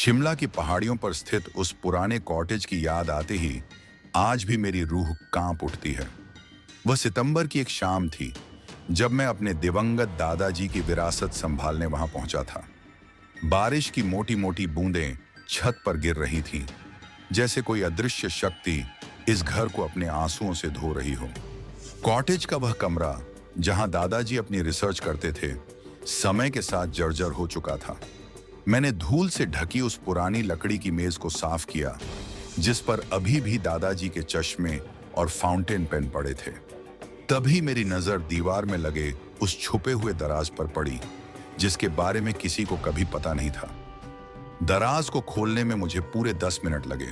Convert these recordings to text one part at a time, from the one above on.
शिमला की पहाड़ियों पर स्थित उस पुराने कॉटेज की याद आते ही आज भी मेरी रूह कांप उठती है। वह सितंबर की एक शाम थी जब मैं अपने दिवंगत दादाजी की विरासत संभालने वहां पहुंचा था। बारिश की मोटी मोटी बूंदें छत पर गिर रही थीं, जैसे कोई अदृश्य शक्ति इस घर को अपने आंसुओं से धो रही हो। कॉटेज का वह कमरा जहां दादाजी अपनी रिसर्च करते थे, समय के साथ जर्जर हो चुका था। मैंने धूल से ढकी उस पुरानी लकड़ी की मेज को साफ किया, जिस पर अभी भी दादाजी के चश्मे और फाउंटेन पेन पड़े थे। तभी मेरी नजर दीवार में लगे उस छुपे हुए दराज पर पड़ी, जिसके बारे में किसी को कभी पता नहीं था। दराज को खोलने में मुझे पूरे 10 मिनट लगे।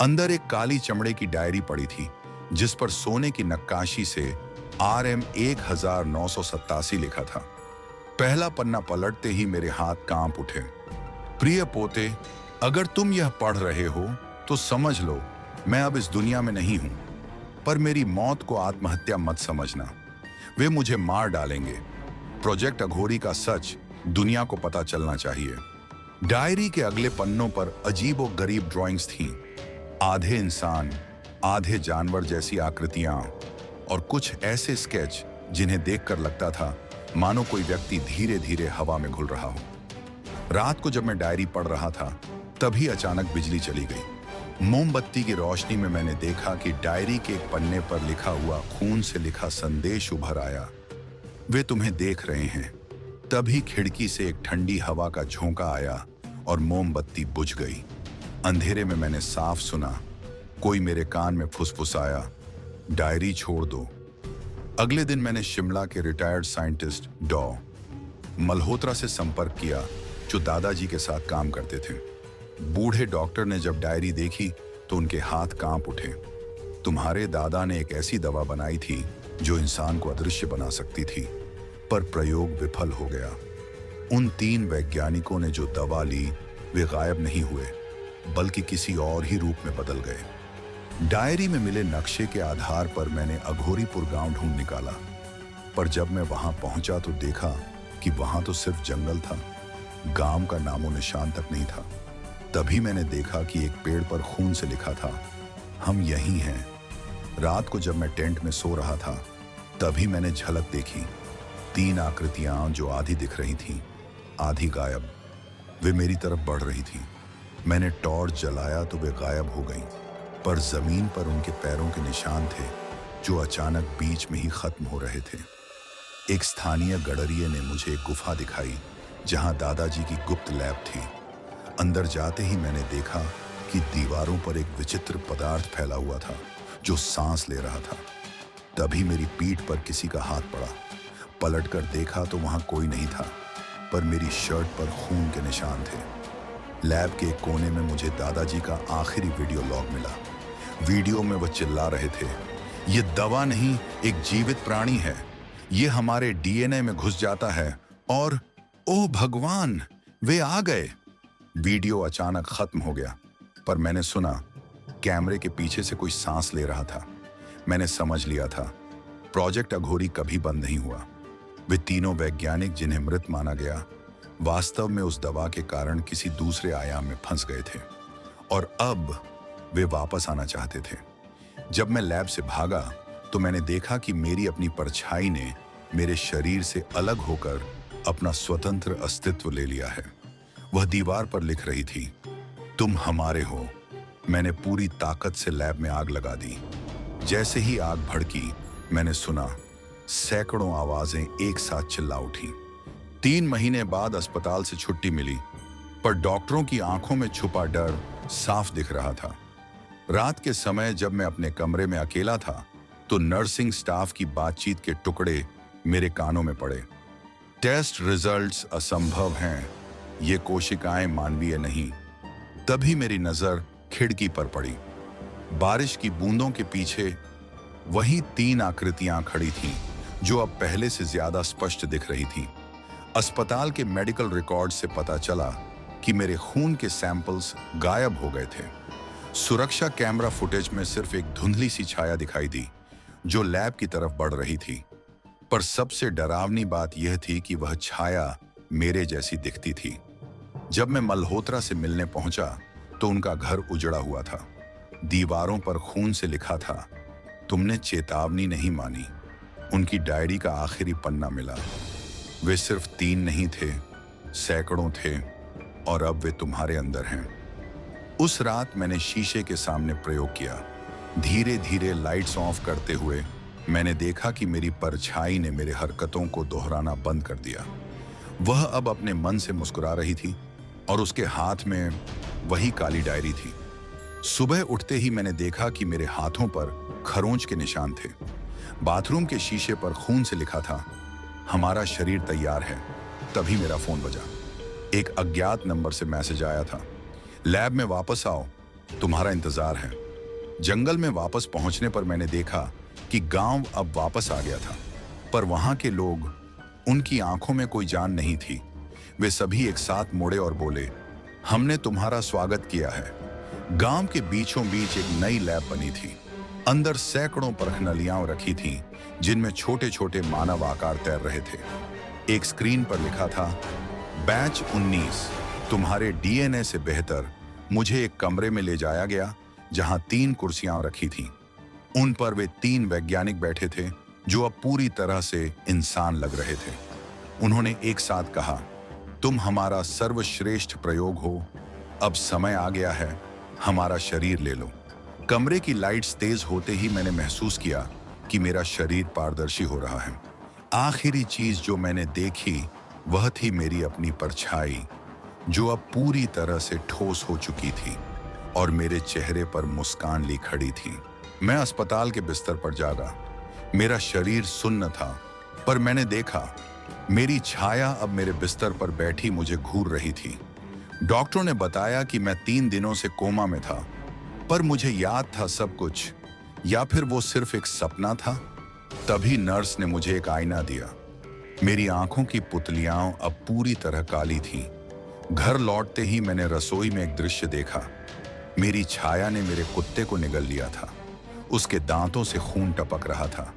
अंदर एक काली चमड़े की डायरी पड़ी थी, जिस पर सोने की नक्काशी से RM 1987 लिखा था। पहला पन्ना पलटते ही मेरे हाथ कांप उठे। प्रिय पोते, अगर तुम यह पढ़ रहे हो तो समझ लो मैं अब इस दुनिया में नहीं हूं, पर मेरी मौत को आत्महत्या मत समझना। वे मुझे मार डालेंगे। प्रोजेक्ट अघोरी का सच दुनिया को पता चलना चाहिए। डायरी के अगले पन्नों पर अजीब और गरीब ड्राइंग्स थीं, आधे इंसान आधे जानवर जैसी आकृतियां और कुछ ऐसे स्केच जिन्हें देखकर लगता था मानो कोई व्यक्ति धीरे धीरे हवा में घुल रहा हो। रात को जब मैं डायरी पढ़ रहा था, तभी अचानक बिजली चली गई। मोमबत्ती की रोशनी में मैंने देखा कि डायरी के एक पन्ने पर लिखा हुआ खून से लिखा संदेश उभर आया। वे तुम्हें देख रहे हैं। तभी खिड़की से एक ठंडी हवा का झोंका आया और मोमबत्ती बुझ गई। अंधेरे में मैंने साफ सुना, कोई मेरे कान में फुसफुसाया, डायरी छोड़ दो। अगले दिन मैंने शिमला के रिटायर्ड साइंटिस्ट डॉ मल्होत्रा से संपर्क किया, जो दादाजी के साथ काम करते थे। बूढ़े डॉक्टर ने जब डायरी देखी तो उनके हाथ कांप उठे। तुम्हारे दादा ने एक ऐसी दवा बनाई थी जो इंसान को अदृश्य बना सकती थी, पर प्रयोग विफल हो गया। उन 3 वैज्ञानिकों ने जो दवा ली, वे गायब नहीं हुए, बल्कि किसी और ही रूप में बदल गए। डायरी में मिले नक्शे के आधार पर मैंने अघोरीपुर गांव ढूंढ निकाला, पर जब मैं वहां पहुंचा तो देखा कि वहां तो सिर्फ जंगल था, गांव का नामो निशान तक नहीं था। तभी मैंने देखा कि एक पेड़ पर खून से लिखा था, हम यहीं हैं। रात को जब मैं टेंट में सो रहा था, तभी मैंने झलक देखी। 3 आकृतियां जो आधी दिख रही थीं, आधी गायब। वे मेरी तरफ बढ़ रही थीं। मैंने टॉर्च जलाया तो वे गायब हो गईं, पर जमीन पर उनके पैरों के निशान थे, जो अचानक बीच में ही खत्म हो रहे थे। एक स्थानीय गडरिये ने मुझे एक गुफा दिखाई, जहां दादाजी की गुप्त लैब थी। अंदर जाते ही मैंने देखा कि दीवारों पर एक विचित्र पदार्थ फैला हुआ था, जो सांस ले रहा था। तभी मेरी पीठ पर किसी का हाथ पड़ा। पलटकर देखा तो वहां कोई नहीं था, पर मेरी शर्ट पर खून के निशान थे। लैब के एक कोने में मुझे दादाजी का आखिरी वीडियो लॉग मिला। वीडियो में वह चिल्ला रहे थे, ये दवा नहीं, एक जीवित प्राणी है। ये हमारे DNA में घुस जाता है और ओह भगवान, वे आ गए। वीडियो अचानक खत्म हो गया, पर मैंने सुना कैमरे के पीछे से कोई सांस ले रहा था। मैंने समझ लिया था, प्रोजेक्ट अघोरी कभी बंद नहीं हुआ। वे तीनों वैज्ञानिक जिन्हें मृत माना गया, वास्तव में उस दवा के कारण किसी दूसरे आयाम में फंस गए थे, और अब वे वापस आना चाहते थे। जब मैं लैब से भागा तो मैंने देखा कि मेरी अपनी परछाई ने मेरे शरीर से अलग होकर अपना स्वतंत्र अस्तित्व ले लिया है। वह दीवार पर लिख रही थी, तुम हमारे हो। मैंने पूरी ताकत से लैब में आग लगा दी। जैसे ही आग भड़की, मैंने सुना सैकड़ों आवाजें एक साथ चिल्ला उठी। 3 महीने बाद अस्पताल से छुट्टी मिली, पर डॉक्टरों की आंखों में छुपा डर साफ दिख रहा था। रात के समय जब मैं अपने कमरे में अकेला था, तो नर्सिंग स्टाफ की बातचीत के टुकड़े मेरे कानों में पड़े। टेस्ट रिजल्ट्स असंभव हैं, ये कोशिकाएं मानवीय नहीं। तभी मेरी नजर खिड़की पर पड़ी। बारिश की बूंदों के पीछे वही 3 आकृतियां खड़ी थीं, जो अब पहले से ज्यादा स्पष्ट दिख रही थीं। अस्पताल के मेडिकल रिकॉर्ड से पता चला कि मेरे खून के सैंपल्स गायब हो गए थे। सुरक्षा कैमरा फुटेज में सिर्फ एक धुंधली सी छाया दिखाई दी, जो लैब की तरफ बढ़ रही थी। पर सबसे डरावनी बात यह थी कि वह छाया मेरे जैसी दिखती थी। जब मैं मल्होत्रा से मिलने पहुंचा तो उनका घर उजड़ा हुआ था। दीवारों पर खून से लिखा था, तुमने चेतावनी नहीं मानी। उनकी डायरी का आखिरी पन्ना मिला। वे सिर्फ 3 नहीं थे, सैकड़ों थे, और अब वे तुम्हारे अंदर हैं। उस रात मैंने शीशे के सामने प्रयोग किया। धीरे धीरे लाइट्स ऑफ करते हुए मैंने देखा कि मेरी परछाई ने मेरे हरकतों को दोहराना बंद कर दिया। वह अब अपने मन से मुस्कुरा रही थी और उसके हाथ में वही काली डायरी थी। सुबह उठते ही मैंने देखा कि मेरे हाथों पर खरोंच के निशान थे। बाथरूम के शीशे पर खून से लिखा था, हमारा शरीर तैयार है। तभी मेरा फोन बजा। एक अज्ञात नंबर से मैसेज आया था, लैब में वापस आओ, तुम्हारा इंतजार है। जंगल में वापस पहुंचने पर मैंने देखा कि गांव अब वापस आ गया था, पर वहां के लोग, उनकी आंखों में कोई जान नहीं थी। वे सभी एक साथ मुड़े और बोले, हमने तुम्हारा स्वागत किया है। गांव के बीचों बीच एक नई लैब बनी थी। अंदर सैकड़ों परखनलियां रखी थीं, जिनमें छोटे छोटे मानव आकार तैर रहे थे। एक स्क्रीन पर लिखा था, बैच 19, तुम्हारे डीएनए से बेहतर। मुझे एक कमरे में ले जाया गया जहां 3 कुर्सियां रखी थीं। उन पर वे 3 वैज्ञानिक बैठे थे जो अब पूरी तरह से इंसान लग रहे थे। उन्होंने एक साथ कहा, तुम हमारा सर्वश्रेष्ठ प्रयोग हो। अब समय आ गया है, हमारा शरीर ले लो। कमरे की लाइट्स तेज होते ही मैंने महसूस किया कि मेरा शरीर पारदर्शी हो रहा है। आखिरी चीज जो मैंने देखी वह थी मेरी अपनी परछाई, जो अब पूरी तरह से ठोस हो चुकी थी और मेरे चेहरे पर मुस्कान ली खड़ी थी। मैं अस्पताल के बिस्तर पर जागा। मेरा शरीर सुन्न था, पर मैंने देखा मेरी छाया अब मेरे बिस्तर पर बैठी मुझे घूर रही थी। डॉक्टरों ने बताया कि मैं 3 दिनों से कोमा में था, पर मुझे याद था सब कुछ, या फिर वो सिर्फ एक सपना था। तभी नर्स ने मुझे एक आईना दिया। मेरी आंखों की पुतलियां अब पूरी तरह काली थीं। घर लौटते ही मैंने रसोई में एक दृश्य देखा। मेरी छाया ने मेरे कुत्ते को निगल लिया था। उसके दांतों से खून टपक रहा था।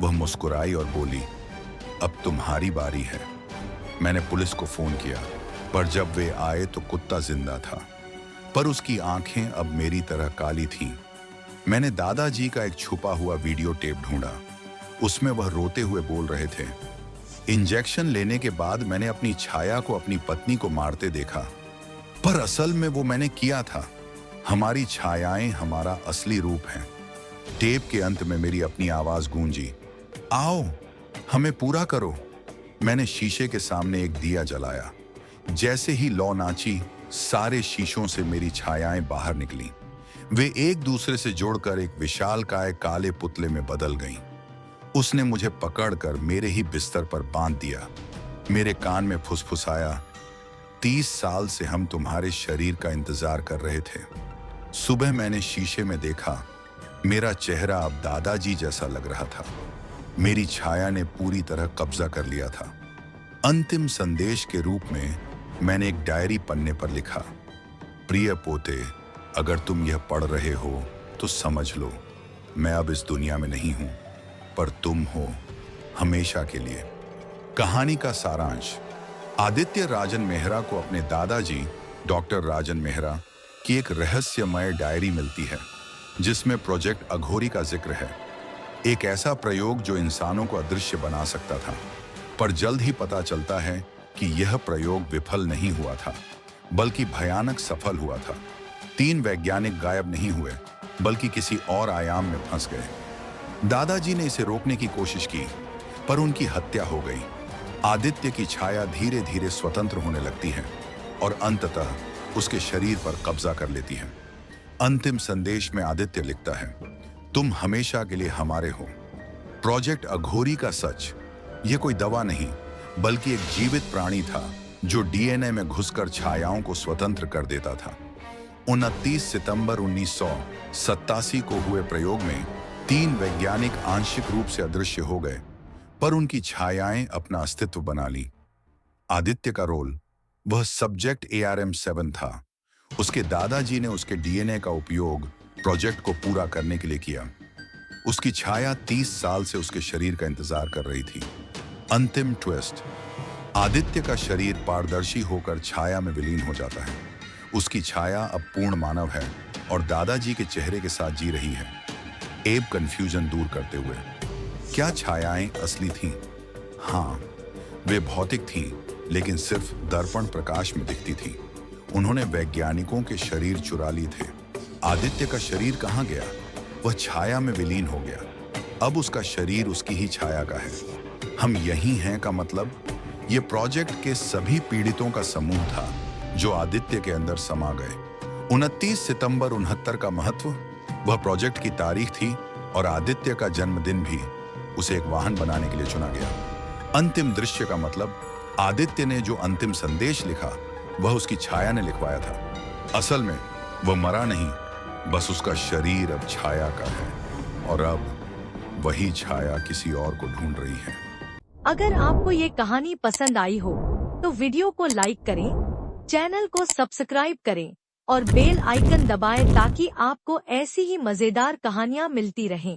वह मुस्कुराई और बोली, अब तुम्हारी बारी है। मैंने पुलिस को फोन किया, पर जब वे आए तो कुत्ता जिंदा था, पर उसकी आंखें अब मेरी तरह काली थीं। मैंने दादाजी का एक छुपा हुआ वीडियो टेप ढूंढा। उसमें वह रोते हुए बोल रहे थे। इंजेक्शन लेने के बाद मैंने अपनी छाया को अपनी पत्नी को मारते देखा, पर असल में वो मैंने किया था। हमारी छायाएं हमारा असली रूप हैं। टेप के अंत में मेरी अपनी आवाज गूंजी, आओ हमें पूरा करो। मैंने शीशे के सामने एक दिया जलाया। जैसे ही लौ नाची, सारे शीशों से मेरी छायाएं बाहर निकलीं। वे एक दूसरे से जुड़कर एक विशालकाय काले पुतले में बदल गईं। उसने मुझे पकड़कर मेरे ही बिस्तर पर बांध दिया। मेरे कान में फुसफुसाया, 30 साल से हम तुम्हारे शरीर का इंतजार कर रहे थे। सुबह मैंने शीशे में देखा, मेरा चेहरा अब दादाजी जैसा लग रहा था। मेरी छाया ने पूरी तरह कब्जा कर लिया था। अंतिम संदेश के रूप में मैंने एक डायरी पन्ने पर लिखा, प्रिय पोते, अगर तुम यह पढ़ रहे हो तो समझ लो, मैं अब इस दुनिया में नहीं हूं, पर तुम हो हमेशा के लिए। कहानी का सारांश, आदित्य राजन मेहरा को अपने दादाजी डॉक्टर राजन मेहरा की एक रहस्यमय डायरी मिलती है, जिसमें प्रोजेक्ट अघोरी का जिक्र है। एक ऐसा प्रयोग जो इंसानों को अदृश्य बना सकता था, पर जल्द ही पता चलता है कि यह प्रयोग विफल नहीं हुआ था, बल्कि भयानक सफल हुआ था। 3 वैज्ञानिक गायब नहीं हुए, बल्कि किसी और आयाम में फंस गए। दादाजी ने इसे रोकने की कोशिश की, पर उनकी हत्या हो गई। आदित्य की छाया धीरे धीरे स्वतंत्र होने लगती है और अंततः उसके शरीर पर कब्जा कर लेती है। अंतिम संदेश में आदित्य लिखता है, तुम हमेशा के लिए हमारे हो। प्रोजेक्ट अघोरी का सच, यह कोई दवा नहीं, बल्कि एक जीवित प्राणी था जो डीएनए में घुसकर छायाओं को स्वतंत्र कर देता था। 29 सितंबर 1987 को हुए प्रयोग में 3 वैज्ञानिक आंशिक रूप से अदृश्य हो गए, पर उनकी छायाएं अपना अस्तित्व बना ली। आदित्य का रोल, वह सब्जेक्ट ARM-7 था। उसके दादाजी ने उसके डीएनए का उपयोग प्रोजेक्ट को पूरा करने के लिए किया। उसकी छाया 30 साल से उसके शरीर का इंतजार कर रही थी। अंतिम ट्विस्ट, आदित्य का शरीर पारदर्शी होकर छाया में विलीन हो जाता है। उसकी छाया अब पूर्ण मानव है और दादाजी के चेहरे के साथ जी रही है, एब कंफ्यूजन दूर करते हुए। क्या छायाएं असली थीं? हाँ, वे भौतिक थीं, लेकिन सिर्फ दर्पण प्रकाश में दिखती थीं। उन्होंने वैज्ञानिकों के शरीर चुरा लिए थे। आदित्य का शरीर कहाँ गया? वह छाया में विलीन हो गया। अब उसका शरीर उसकी ही छाया का है। हम यही हैं का मतलब? ये प्रोजेक्ट के सभी पीड़ितों का समूह था जो आदित्य के अंदर समा गए। 29 सितंबर 69 का महत्व, वह प्रोजेक्ट की तारीख थी और आदित्य का जन्मदिन भी उसे एक वाहन बनाने के लिए चुना गया। अंतिम दृश्य का मतलब, आदित्य ने जो अंतिम संदेश लिखा वह उसकी छाया ने लिखवाया था। असल में वह मरा नहीं, बस उसका शरीर अब छाया का है और अब वही छाया किसी और को ढूंढ रही है। अगर आपको ये कहानी पसंद आई हो तो वीडियो को लाइक करें, चैनल को सब्सक्राइब करें और बेल आइकन दबाएं ताकि आपको ऐसी ही मजेदार कहानियाँ मिलती रहें।